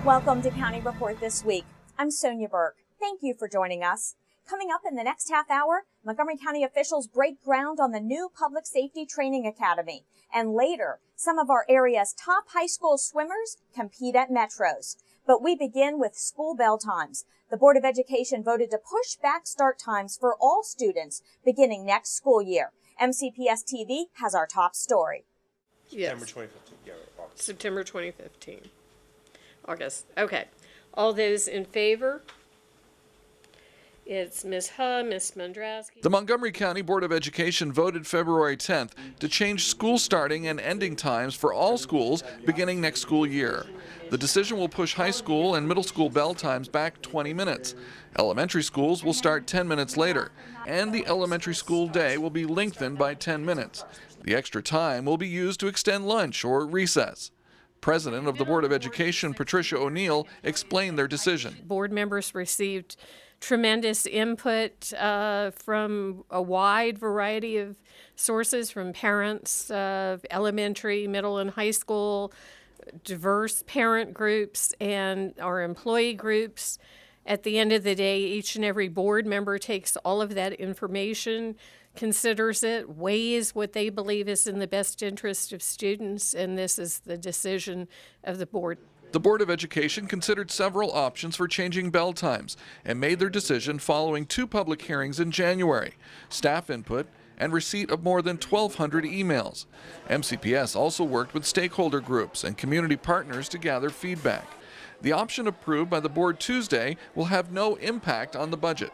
Welcome to County Report This Week. I'm Sonia Burke. Thank you for joining us. Coming up in the next half hour, Montgomery County officials break ground on the new Public Safety Training Academy. And later, some of our area's top high school swimmers compete at metros. But we begin with school bell times. The Board of Education voted to push back start times for all students beginning next school year. MCPS TV has our top story. Yes. September 2015. Yeah, right, August. September 2015. August. Okay. All those in favor? It's Ms. Huh, Ms. Mondrasky. The Montgomery County Board of Education voted February 10th to change school starting and ending times for all schools beginning next school year. The decision will push high school and middle school bell times back 20 minutes. Elementary schools will start 10 minutes later, and the elementary school day will be lengthened by 10 minutes. The extra time will be used to extend lunch or recess. President of the Board of Education, Patricia O'Neill, explained their decision. Board members received tremendous input from a wide variety of sources, from parents of elementary, middle, and high school, diverse parent groups, and our employee groups. At the end of the day, each and every board member takes all of that information, considers it, weighs what they believe is in the best interest of students, and this is the decision of the board. The Board of Education considered several options for changing bell times and made their decision following 2 public hearings in January, staff input, and receipt of more than 1,200 emails. MCPS also worked with stakeholder groups and community partners to gather feedback. The option approved by the board Tuesday will have no impact on the budget.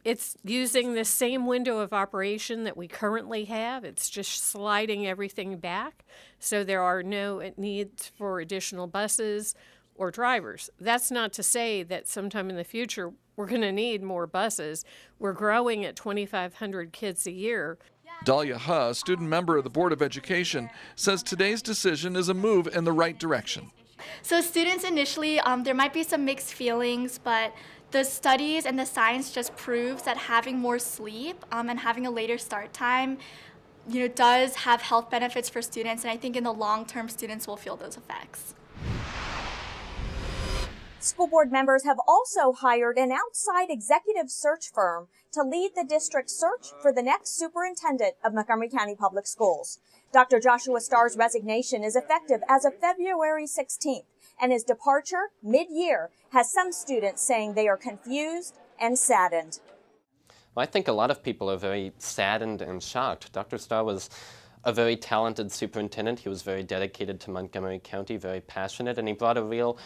It's using the same window of operation that we currently have. It's just sliding everything back, so there are no needs for additional buses or drivers. That's not to say that sometime in the future we're going to need more buses. We're growing at 2,500 kids a year. Dahlia Huh, student member of the Board of Education, says today's decision is a move in the right direction. So students initially, there might be some mixed feelings, but the studies and the science just proves that having more sleep and having a later start time, does have health benefits for students, and I think in the long term, students will feel those effects. School board members have also hired an outside executive search firm to lead the district's search for the next superintendent of Montgomery County Public Schools. Dr. Joshua Starr's resignation is effective as of February 16th, and his departure mid-year has some students saying they are confused and saddened. Well, I think a lot of people are very saddened and shocked. Dr. Starr was a very talented superintendent. He was very dedicated to Montgomery County, very passionate, and he brought a real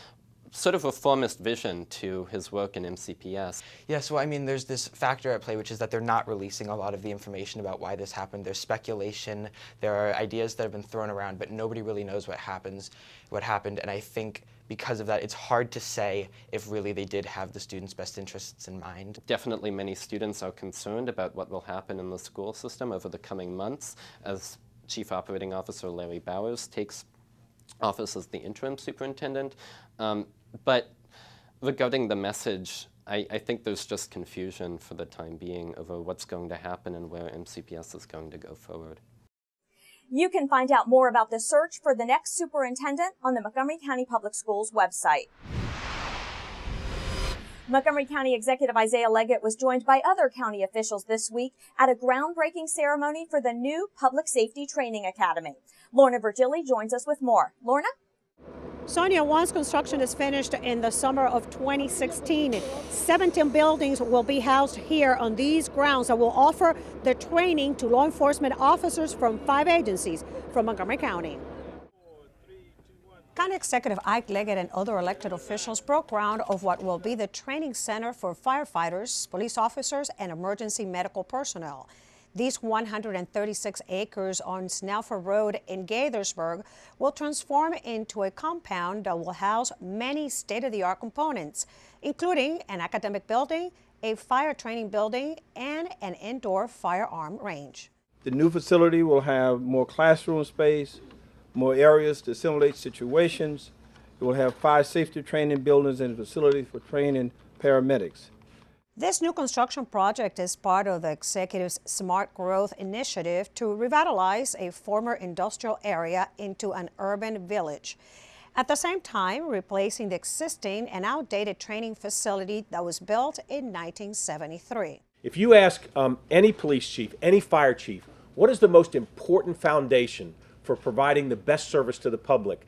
sort of reformist vision to his work in MCPS. Yeah, so I mean, there's this factor at play, which is that they're not releasing a lot of the information about why this happened. There's speculation, there are ideas that have been thrown around, but nobody really knows what happened. And I think because of that, it's hard to say if really they did have the students' best interests in mind. Definitely many students are concerned about what will happen in the school system over the coming months as Chief Operating Officer Larry Bowers takes office as the interim superintendent. But regarding the message, I think there's just confusion for the time being over what's going to happen and where MCPS is going to go forward. You can find out more about the search for the next superintendent on the Montgomery County Public Schools website. Montgomery County Executive Isaiah Leggett was joined by other county officials this week at a groundbreaking ceremony for the new Public Safety Training Academy. Lorna Virgili joins us with more. Lorna? Sonia, once construction is finished in the summer of 2016, 17 buildings will be housed here on these grounds that will offer the training to law enforcement officers from 5 agencies from Montgomery County. County Executive Ike Leggett and other elected officials broke ground of what will be the training center for firefighters, police officers, and emergency medical personnel. These 136 acres on Snelfer Road in Gaithersburg will transform into a compound that will house many state-of-the-art components, including an academic building, a fire training building, and an indoor firearm range. The new facility will have more classroom space, more areas to simulate situations. It will have 5 safety training buildings and facilities for training paramedics. This new construction project is part of the executive's Smart Growth initiative to revitalize a former industrial area into an urban village. At the same time, replacing the existing and outdated training facility that was built in 1973. If you ask any police chief, any fire chief, what is the most important foundation for providing the best service to the public,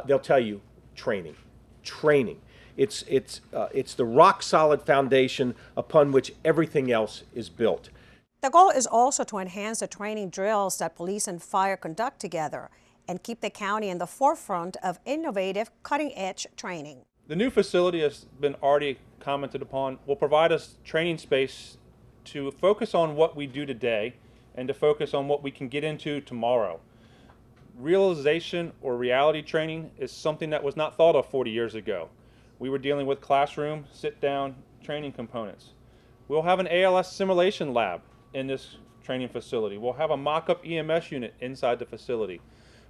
they'll tell you training. Training. It's the rock solid foundation upon which everything else is built. The goal is also to enhance the training drills that police and fire conduct together and keep the county in the forefront of innovative, cutting-edge training. The new facility has been already commented upon, will provide us training space to focus on what we do today and to focus on what we can get into tomorrow. Realization or reality training is something that was not thought of 40 years ago. We were dealing with classroom, sit-down training components. We'll have an ALS simulation lab in this training facility. We'll have a mock-up EMS unit inside the facility.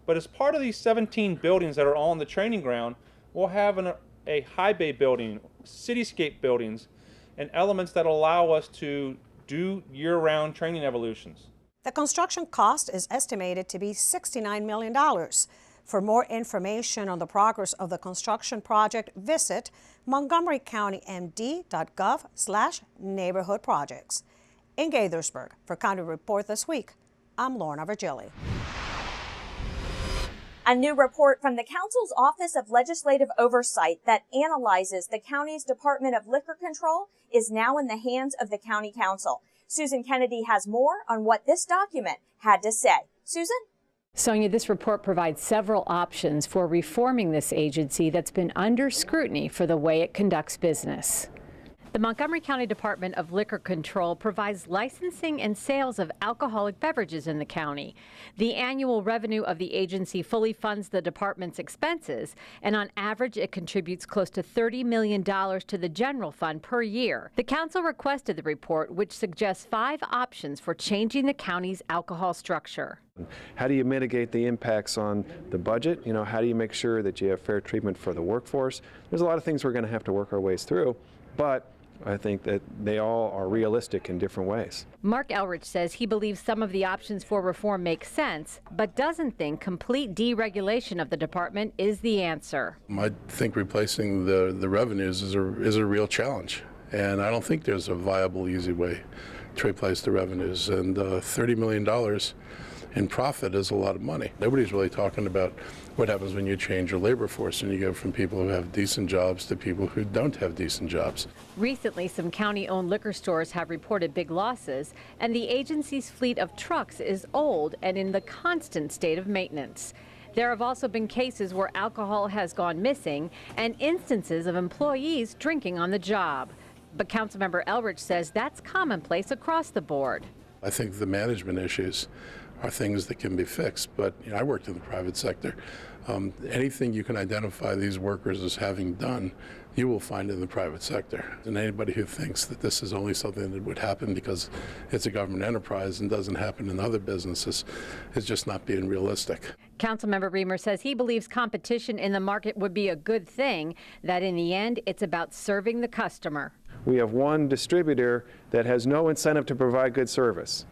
But as part of these 17 buildings that are on the training ground, we'll have a high bay building, cityscape buildings, and elements that allow us to do year-round training evolutions. The construction cost is estimated to be $69 million. For more information on the progress of the construction project, visit montgomerycountymd.gov/neighborhood projects. In Gaithersburg, for County Report This Week, I'm Lorna Virgili. A new report from the Council's Office of Legislative Oversight that analyzes the county's Department of Liquor Control is now in the hands of the County Council. Susan Kennedy has more on what this document had to say. Susan? Sonia, this report provides several options for reforming this agency that's been under scrutiny for the way it conducts business. The Montgomery County Department of Liquor Control provides licensing and sales of alcoholic beverages in the county. The annual revenue of the agency fully funds the department's expenses, and on average it contributes close to $30 million to the general fund per year. The council requested the report, which suggests 5 options for changing the county's alcohol structure. How do you mitigate the impacts on the budget? You know, how do you make sure that you have fair treatment for the workforce? There's a lot of things we're going to have to work our ways through, but I think that they all are realistic in different ways. Mark Elrich says he believes some of the options for reform make sense, but doesn't think complete deregulation of the department is the answer. I think replacing the revenues is a real challenge, and I don't think there's a viable, easy way to replace the revenues. And $30 million in profit is a lot of money. Nobody's really talking about what happens when you change your labor force and you go from people who have decent jobs to people who don't have decent jobs. Recently, some county-owned liquor stores have reported big losses, and the agency's fleet of trucks is old and in the constant state of maintenance. There have also been cases where alcohol has gone missing and instances of employees drinking on the job. But Councilmember Elrich says that's commonplace across the board. I think the management issues are things that can be fixed, but you know, I worked in the private sector. Anything you can identify these workers as having done, you will find in the private sector. And anybody who thinks that this is only something that would happen because it's a government enterprise and doesn't happen in other businesses is just not being realistic. Councilmember Reamer says he believes competition in the market would be a good thing, that in the end it's about serving the customer. We have one distributor that has no incentive to provide good service.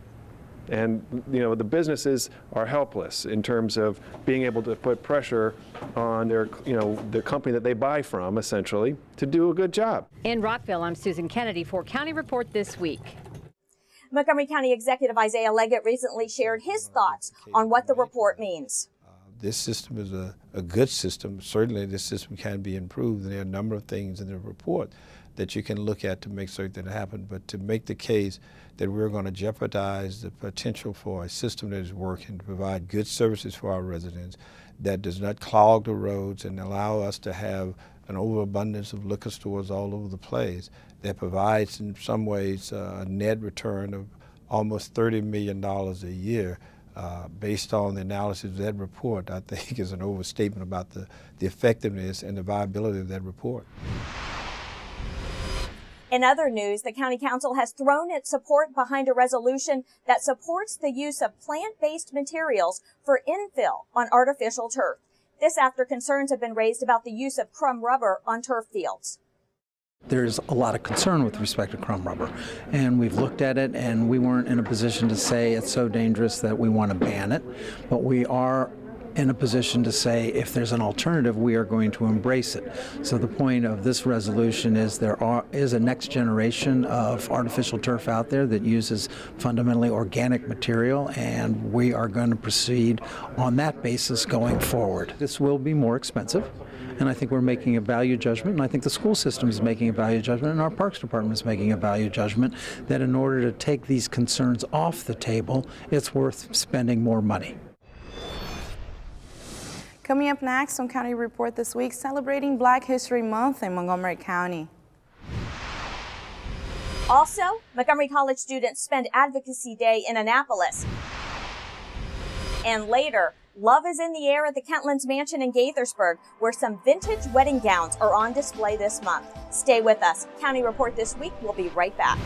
And you know, the businesses are helpless in terms of being able to put pressure on their, the company that they buy from, essentially, to do a good job. In Rockville, I'm Susan Kennedy for County Report This Week. Montgomery County Executive Isaiah Leggett recently shared his thoughts on what the report means. This system is a good system. Certainly this system can be improved, and there are a number of things in the report that you can look at to make certain that happen. But to make the case that we're going to jeopardize the potential for a system that is working to provide good services for our residents, that does not clog the roads and allow us to have an overabundance of liquor stores all over the place, that provides in some ways a net return of almost $30 million a year, based on the analysis of that report, I think is an overstatement about the effectiveness and the viability of that report. In other news, the County Council has thrown its support behind a resolution that supports the use of plant-based materials for infill on artificial turf. This after concerns have been raised about the use of crumb rubber on turf fields. There's a lot of concern with respect to crumb rubber, and we've looked at it, and we weren't in a position to say it's so dangerous that we want to ban it, but we are in a position to say if there's an alternative, we are going to embrace it. So the point of this resolution is there is a next generation of artificial turf out there that uses fundamentally organic material, and we are going to proceed on that basis going forward. This will be more expensive, and I think we're making a value judgment, and I think the school system is making a value judgment, and our Parks Department is making a value judgment that in order to take these concerns off the table, it's worth spending more money. Coming up next on County Report this week, celebrating Black History Month in Montgomery County. Also, Montgomery College students spend Advocacy Day in Annapolis. And later, love is in the air at the Kentlands Mansion in Gaithersburg, where some vintage wedding gowns are on display this month. Stay with us. County Report this week. We'll be right back.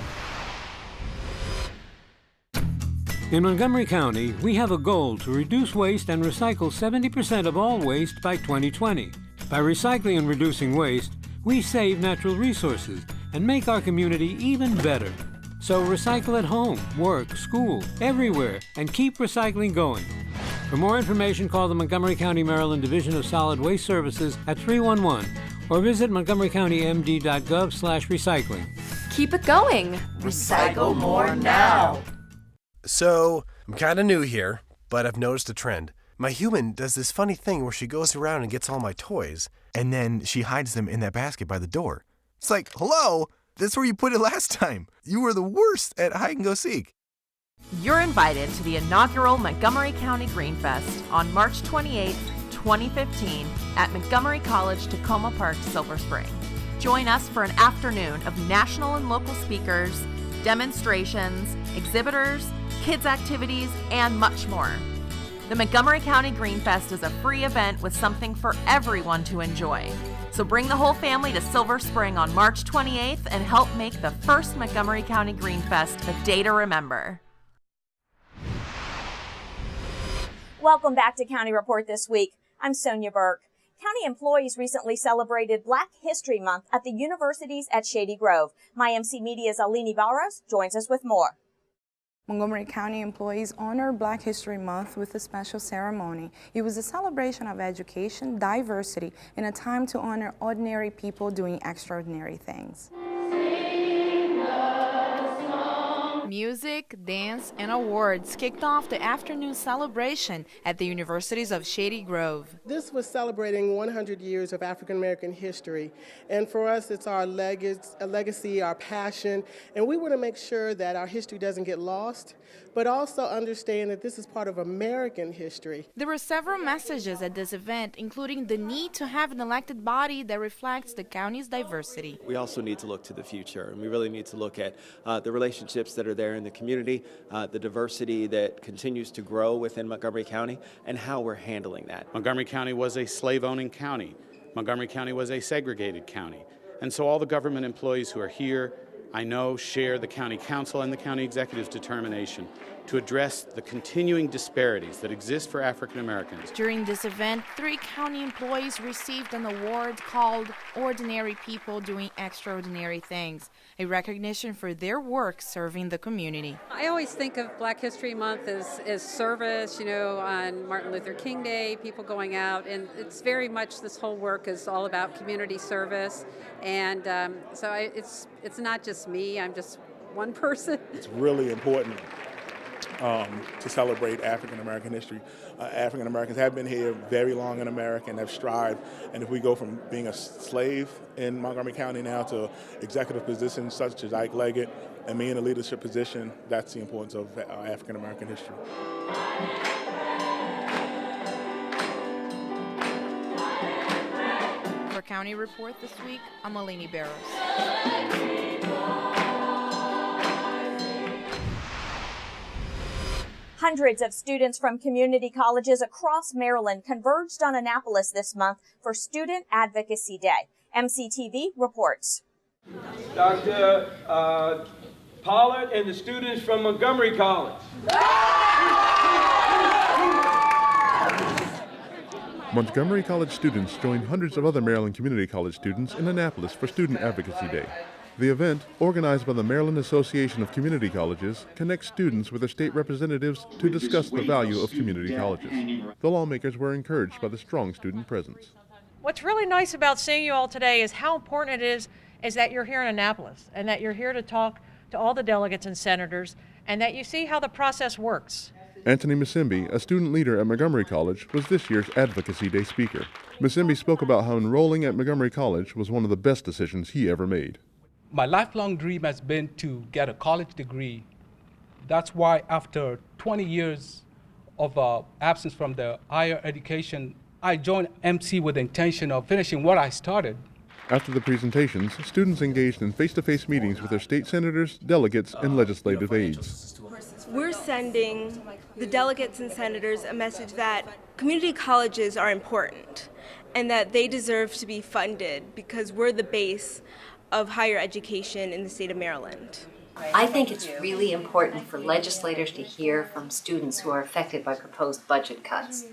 In Montgomery County, we have a goal to reduce waste and recycle 70% of all waste by 2020. By recycling and reducing waste, we save natural resources and make our community even better. So recycle at home, work, school, everywhere, and keep recycling going. For more information, call the Montgomery County, Maryland Division of Solid Waste Services at 311 or visit montgomerycountymd.gov/recycling. Keep it going. Recycle more now. So, I'm kind of new here, but I've noticed a trend. My human does this funny thing where she goes around and gets all my toys, and then she hides them in that basket by the door. It's like, hello, that's where you put it last time. You were the worst at hide and go seek. You're invited to the inaugural Montgomery County Green Fest on March 28, 2015 at Montgomery College Tacoma Park, Silver Spring. Join us for an afternoon of national and local speakers, demonstrations, exhibitors, kids activities, and much more. The Montgomery County Green Fest is a free event with something for everyone to enjoy. So bring the whole family to Silver Spring on March 28th and help make the first Montgomery County Green Fest a day to remember. Welcome back to County Report this week. I'm Sonia Burke. County employees recently celebrated Black History Month at the universities at Shady Grove. MyMC Media's Alini Barros joins us with more. Montgomery County employees honor Black History Month with a special ceremony. It was a celebration of education, diversity, and a time to honor ordinary people doing extraordinary things. Music, dance, and awards kicked off the afternoon celebration at the universities of Shady Grove. This was celebrating 100 years of African American history, and for us it's our legacy, our passion, and we want to make sure that our history doesn't get lost, but also understand that this is part of American history. There were several messages at this event, including the need to have an elected body that reflects the county's diversity. We also need to look to the future, and we really need to look at the relationships that are there in the community, the diversity that continues to grow within Montgomery County, and how we're handling that. Montgomery County was a slave-owning county. Montgomery County was a segregated county. And so all the government employees who are here, I know, share the county council and the county executive's determination to address the continuing disparities that exist for African Americans. During this event, 3 county employees received an award called Ordinary People Doing Extraordinary Things, a recognition for their work serving the community. I always think of Black History Month as service, you know, on Martin Luther King Day, people going out, and it's very much, this whole work is all about community service, and it's not just me, I'm just one person. It's really important to celebrate African American history. African Americans have been here very long in America and have strived. And if we go from being a slave in Montgomery County now to executive positions such as Ike Leggett and me in a leadership position, that's the importance of African American history. For County Report this week, I'm Alini Barros. Hundreds of students from community colleges across Maryland converged on Annapolis this month for Student Advocacy Day. MCTV reports. Dr. Pollard and the students from Montgomery College. Montgomery College students joined hundreds of other Maryland community college students in Annapolis for Student Advocacy Day. The event, organized by the Maryland Association of Community Colleges, connects students with their state representatives to discuss the value of community colleges. The lawmakers were encouraged by the strong student presence. What's really nice about seeing you all today is how important it is that you're here in Annapolis and that you're here to talk to all the delegates and senators and that you see how the process works. Anthony Masimbi, a student leader at Montgomery College, was this year's Advocacy Day speaker. Masimbi spoke about how enrolling at Montgomery College was one of the best decisions he ever made. My lifelong dream has been to get a college degree. That's why after 20 years of absence from the higher education, I joined MC with the intention of finishing what I started. After the presentations, students engaged in face-to-face meetings with their state senators, delegates, and legislative aides. We're sending the delegates and senators a message that community colleges are important and that they deserve to be funded because we're the base of higher education in the state of Maryland. I think it's really important for legislators to hear from students who are affected by proposed budget cuts.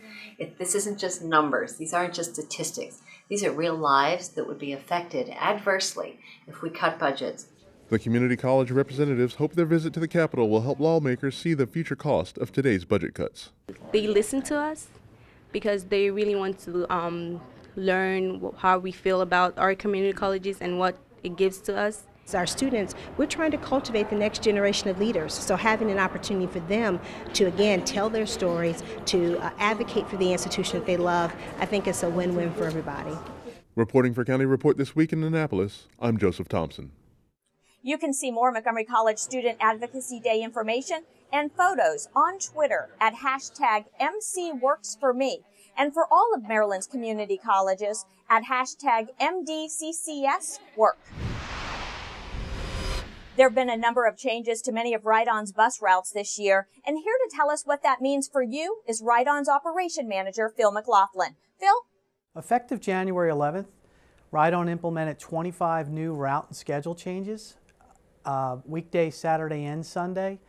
This isn't just numbers, these aren't just statistics. These are real lives that would be affected adversely if we cut budgets. The community college representatives hope their visit to the Capitol will help lawmakers see the future cost of today's budget cuts. They listen to us because they really want to learn how we feel about our community colleges and what it gives to us. As our students, we're trying to cultivate the next generation of leaders, so having an opportunity for them to again tell their stories, to advocate for the institution that they love, I think it's a win-win for everybody. Reporting for County Report this week in Annapolis, I'm Joseph Thompson. You can see more Montgomery College Student Advocacy Day information and photos on Twitter at #MCWorksForMe, and for all of Maryland's community colleges at #MDCCSWork. There have been a number of changes to many of RightOn's bus routes this year, and here to tell us what that means for you is RightOn's Operation Manager, Phil McLaughlin. Phil? Effective January 11th, RightOn implemented 25 new route and schedule changes, weekday, Saturday, and Sunday.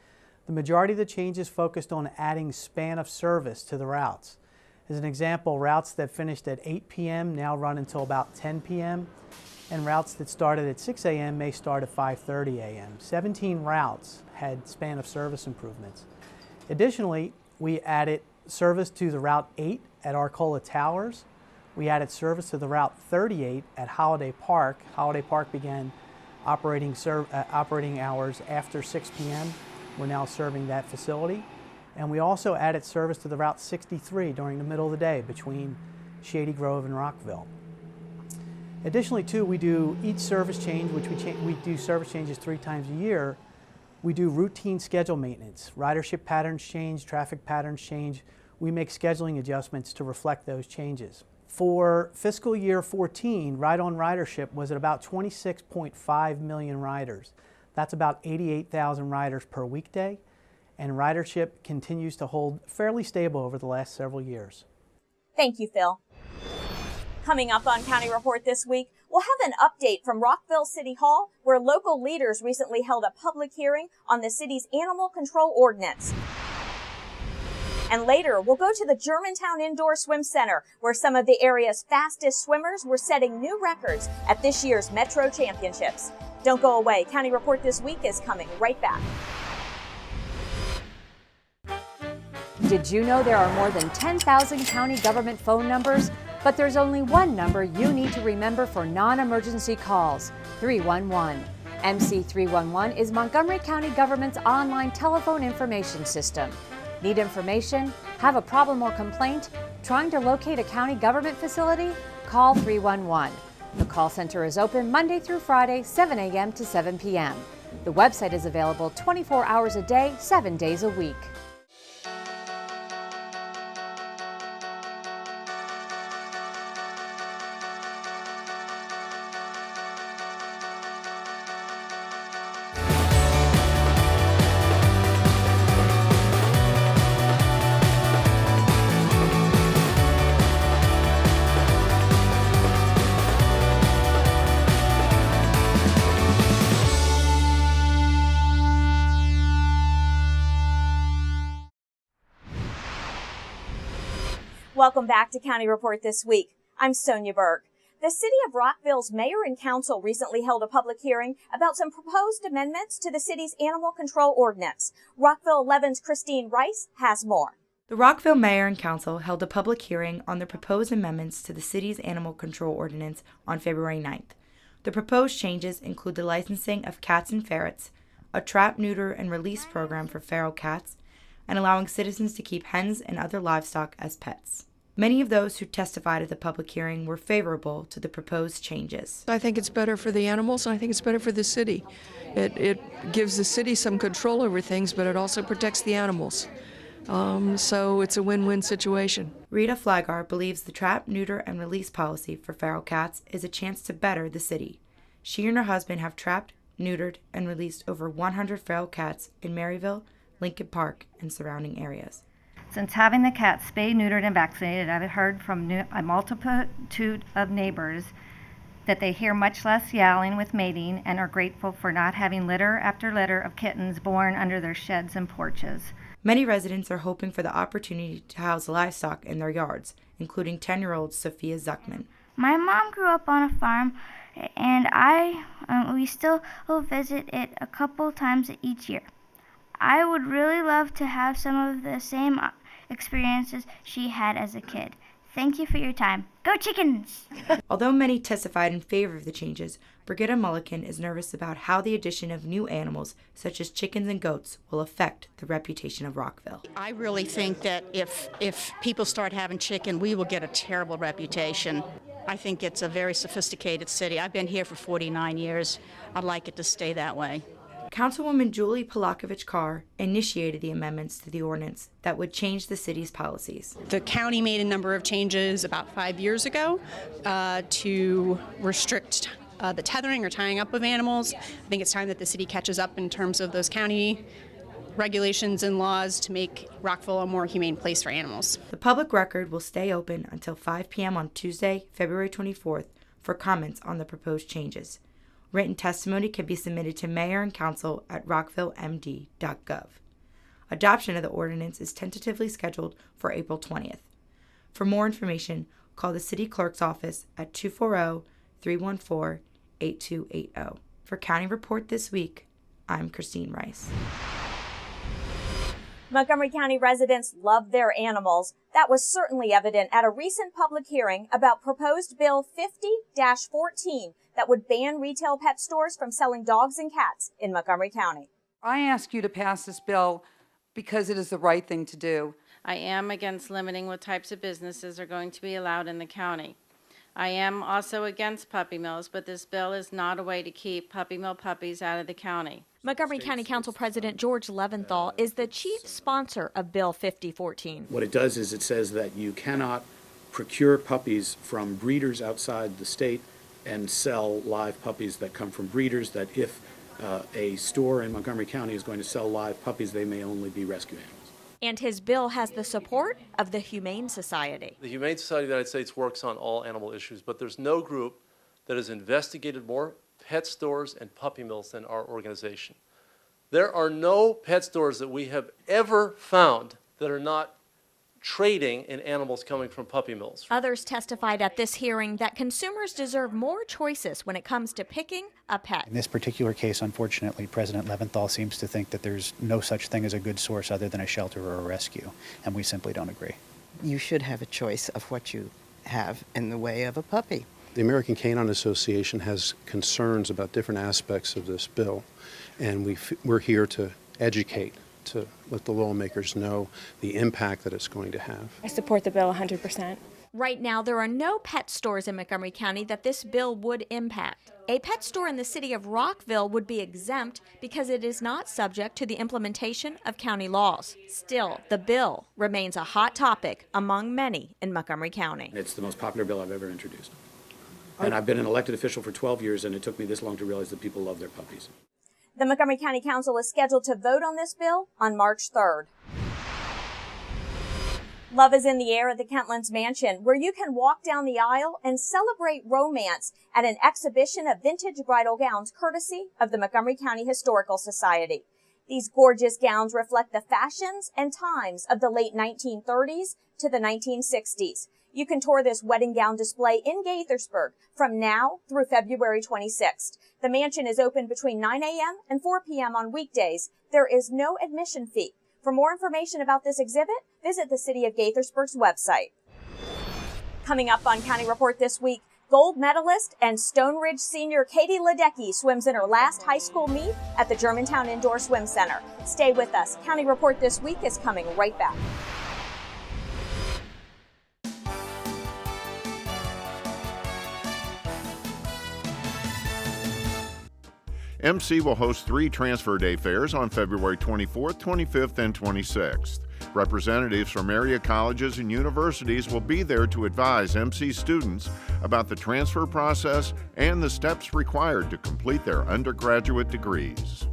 The majority of the changes focused on adding span of service to the routes. As an example, routes that finished at 8 p.m. now run until about 10 p.m., and routes that started at 6 a.m. may start at 5:30 a.m. 17 routes had span of service improvements. Additionally, we added service to the Route 8 at Arcola Towers. We added service to the Route 38 at Holiday Park. Holiday Park began operating hours after 6 p.m. We're now serving that facility. And we also added service to the Route 63 during the middle of the day between Shady Grove and Rockville. Additionally, too, we do each service change, which we do service changes 3 times a year. We do routine schedule maintenance. Ridership patterns change, traffic patterns change. We make scheduling adjustments to reflect those changes. For fiscal year 14, RightOn ridership was at about 26.5 million riders. That's about 88,000 riders per weekday, and ridership continues to hold fairly stable over the last several years. Thank you, Phil. Coming up on County Report this week, we'll have an update from Rockville City Hall, where local leaders recently held a public hearing on the city's animal control ordinance. And later, we'll go to the Germantown Indoor Swim Center, where some of the area's fastest swimmers were setting new records at this year's Metro Championships. Don't go away. County Report this week is coming right back. Did you know there are more than 10,000 county government phone numbers? But there's only one number you need to remember for non-emergency calls, 311. MC 311 is Montgomery County government's online telephone information system. Need information? Have a problem or complaint? Trying to locate a county government facility? Call 311. The call center is open Monday through Friday, 7 a.m. to 7 p.m. The website is available 24 hours a day, 7 days a week. Welcome back to County Report this week. I'm Sonia Burke. The City of Rockville's mayor and council recently held a public hearing about some proposed amendments to the city's animal control ordinance. Rockville 11's Christine Rice has more. The Rockville Mayor and Council held a public hearing on the proposed amendments to the city's animal control ordinance on February 9th. The proposed changes include the licensing of cats and ferrets, a trap, neuter, and release program for feral cats, and allowing citizens to keep hens and other livestock as pets. Many of those who testified at the public hearing were favorable to the proposed changes. I think it's better for the animals, and I think it's better for the city. It gives the city some control over things, but it also protects the animals. So it's a win-win situation. Rita Flagar believes the trap, neuter, and release policy for feral cats is a chance to better the city. She and her husband have trapped, neutered, and released over 100 feral cats in Maryville, Lincoln Park, and surrounding areas. Since having the cats spayed, neutered, and vaccinated, I've heard from a multitude of neighbors that they hear much less yowling with mating and are grateful for not having litter after litter of kittens born under their sheds and porches. Many residents are hoping for the opportunity to house livestock in their yards, including 10-year-old Sophia Zuckman. My mom grew up on a farm, and we still visit it a couple times each year. I would really love to have some of the same experiences she had as a kid. Thank you for your time. Go Chickens! Although many testified in favor of the changes, Brigitta Mulliken is nervous about how the addition of new animals, such as chickens and goats, will affect the reputation of Rockville. I really think that if people start having chicken, we will get a terrible reputation. I think it's a very sophisticated city. I've been here for 49 years. I'd like it to stay that way. Councilwoman Julie Polakovich-Carr initiated the amendments to the ordinance that would change the city's policies. The county made a number of changes about 5 years ago to restrict the tethering or tying up of animals. I think it's time that the city catches up in terms of those county regulations and laws to make Rockville a more humane place for animals. The public record will stay open until 5 p.m. on Tuesday, February 24th for comments on the proposed changes. Written testimony can be submitted to mayor and council at rockvillemd.gov. Adoption of the ordinance is tentatively scheduled for April 20th. For more information, call the city clerk's office at 240-314-8280. For County Report This Week, I'm Christine Rice. Montgomery County residents love their animals. That was certainly evident at a recent public hearing about proposed Bill 50-14 that would ban retail pet stores from selling dogs and cats in Montgomery County. I ask you to pass this bill because it is the right thing to do. I am against limiting what types of businesses are going to be allowed in the county. I am also against puppy mills, but this bill is not a way to keep puppy mill puppies out of the county. Montgomery County Council President George Leventhal is the chief sponsor of Bill 5014. What it does is it says that you cannot procure puppies from breeders outside the state and sell live puppies that come from breeders, that if a store in Montgomery County is going to sell live puppies, they may only be rescue animals. And his bill has the support of the Humane Society. The Humane Society of the United States works on all animal issues, but there's no group that has investigated more pet stores and puppy mills than our organization. There are no pet stores that we have ever found that are not trading in animals coming from puppy mills. Others testified at this hearing that consumers deserve more choices when it comes to picking a pet. In this particular case, unfortunately, President Leventhal seems to think that there's no such thing as a good source other than a shelter or a rescue, and we simply don't agree. You should have a choice of what you have in the way of a puppy. The American Canine Association has concerns about different aspects of this bill, and we're here to educate, to let the lawmakers know the impact that it's going to have. I support the bill 100%. Right now, there are no pet stores in Montgomery County that this bill would impact. A pet store in the city of Rockville would be exempt because it is not subject to the implementation of county laws. Still, the bill remains a hot topic among many in Montgomery County. It's the most popular bill I've ever introduced. And I've been an elected official for 12 years, and it took me this long to realize that people love their puppies. The Montgomery County Council is scheduled to vote on this bill on March 3rd. Love is in the air at the Kentlands Mansion, where you can walk down the aisle and celebrate romance at an exhibition of vintage bridal gowns courtesy of the Montgomery County Historical Society. These gorgeous gowns reflect the fashions and times of the late 1930s to the 1960s. You can tour this wedding gown display in Gaithersburg from now through February 26th. The mansion is open between 9 a.m. and 4 p.m. on weekdays. There is no admission fee. For more information about this exhibit, visit the City of Gaithersburg's website. Coming up on County Report this week, gold medalist and Stone Ridge senior Katie Ledecky swims in her last high school meet at the Germantown Indoor Swim Center. Stay with us. County Report this week is coming right back. MC will host 3 Transfer Day fairs on February 24th, 25th, and 26th. Representatives from area colleges and universities will be there to advise MC students about the transfer process and the steps required to complete their undergraduate degrees.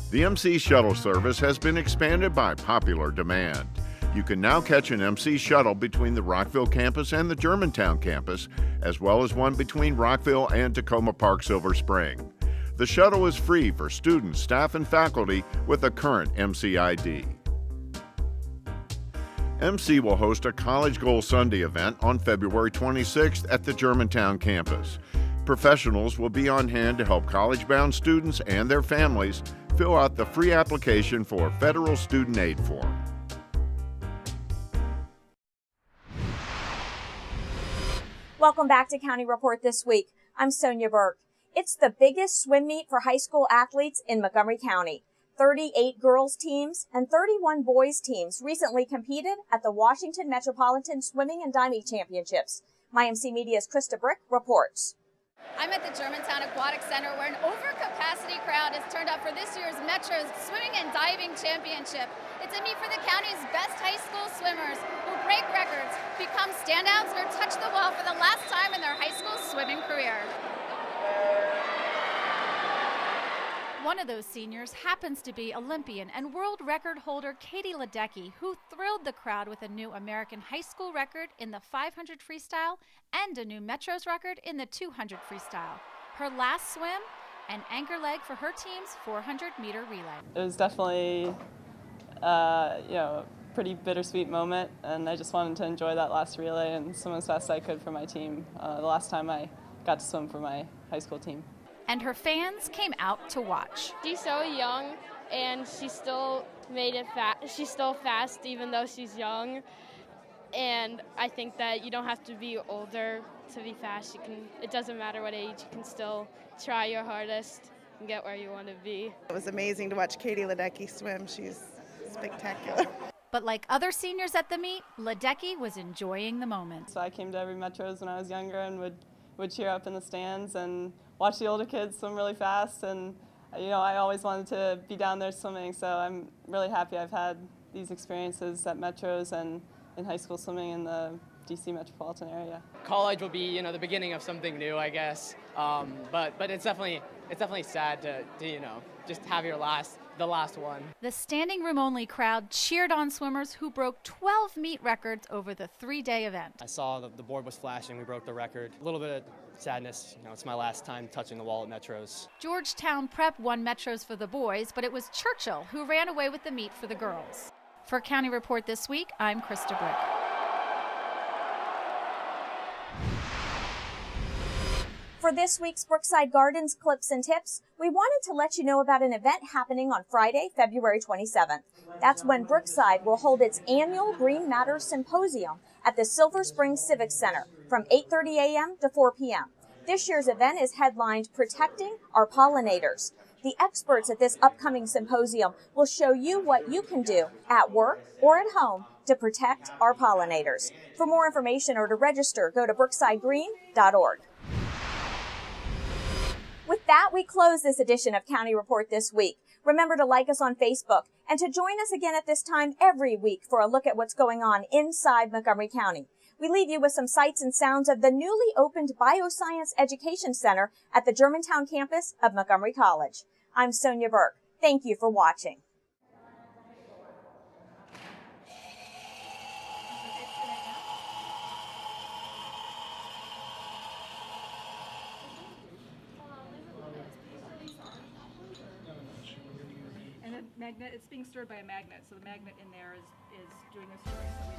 The MC shuttle service has been expanded by popular demand. You can now catch an MC shuttle between the Rockville campus and the Germantown campus, as well as one between Rockville and Tacoma Park Silver Spring. The shuttle is free for students, staff, and faculty with a current MC ID. MC will host a College Goal Sunday event on February 26th at the Germantown campus. Professionals will be on hand to help college-bound students and their families fill out the free application for federal student aid form. Welcome back to County Report this week. I'm Sonia Burke. It's the biggest swim meet for high school athletes in Montgomery County. 38 girls teams and 31 boys teams recently competed at the Washington Metropolitan Swimming and Diving Championships. MyMC Media's Krista Brick reports. I'm at the Germantown Aquatic Center where an overcapacity crowd has turned up for this year's Metro's Swimming and Diving Championship. It's a meet for the county's best high school swimmers who break records, become standouts, or touch the wall for the last time in their high school swimming career. One of those seniors happens to be Olympian and world record holder Katie Ledecky, who thrilled the crowd with a new American high school record in the 500 freestyle and a new Metros record in the 200 freestyle. Her last swim, an anchor leg for her team's 400-meter relay. It was definitely, a pretty bittersweet moment, and I just wanted to enjoy that last relay and swim as fast as I could for my team. The last time I got to swim for my high school team. And her fans came out to watch. She's so young, and she still made it fast. She's still fast, even though she's young. And I think that you don't have to be older to be fast. It doesn't matter what age. You can still try your hardest and get where you want to be. It was amazing to watch Katie Ledecky swim. She's spectacular. But like other seniors at the meet, Ledecky was enjoying the moment. So I came to every Metros when I was younger and would cheer up in the stands and watch the older kids swim really fast, and I always wanted to be down there swimming, so I'm really happy I've had these experiences at Metros and in high school swimming in the DC metropolitan area. College will be the beginning of something new, I guess, but it's definitely sad to just have the last one. The standing room only crowd cheered on swimmers who broke 12 meet records over the 3-day event. I saw the board was flashing, we broke the record. A little bit of sadness, it's my last time touching the wall at Metros. Georgetown Prep won Metros for the boys, but it was Churchill who ran away with the meet for the girls. For County Report this week, I'm Krista Brick. For this week's Brookside Gardens Clips and Tips, we wanted to let you know about an event happening on Friday, February 27th. That's when Brookside will hold its annual Green Matters Symposium at the Silver Springs Civic Center from 8:30 a.m. to 4 p.m. This year's event is headlined Protecting Our Pollinators. The experts at this upcoming symposium will show you what you can do at work or at home to protect our pollinators. For more information or to register, go to brooksidegreen.org. With that, we close this edition of County Report this week. Remember to like us on Facebook and to join us again at this time every week for a look at what's going on inside Montgomery County. We leave you with some sights and sounds of the newly opened Bioscience Education Center at the Germantown campus of Montgomery College. I'm Sonia Burke. Thank you for watching. And it's being stirred by a magnet, so the magnet in there is doing a stirring.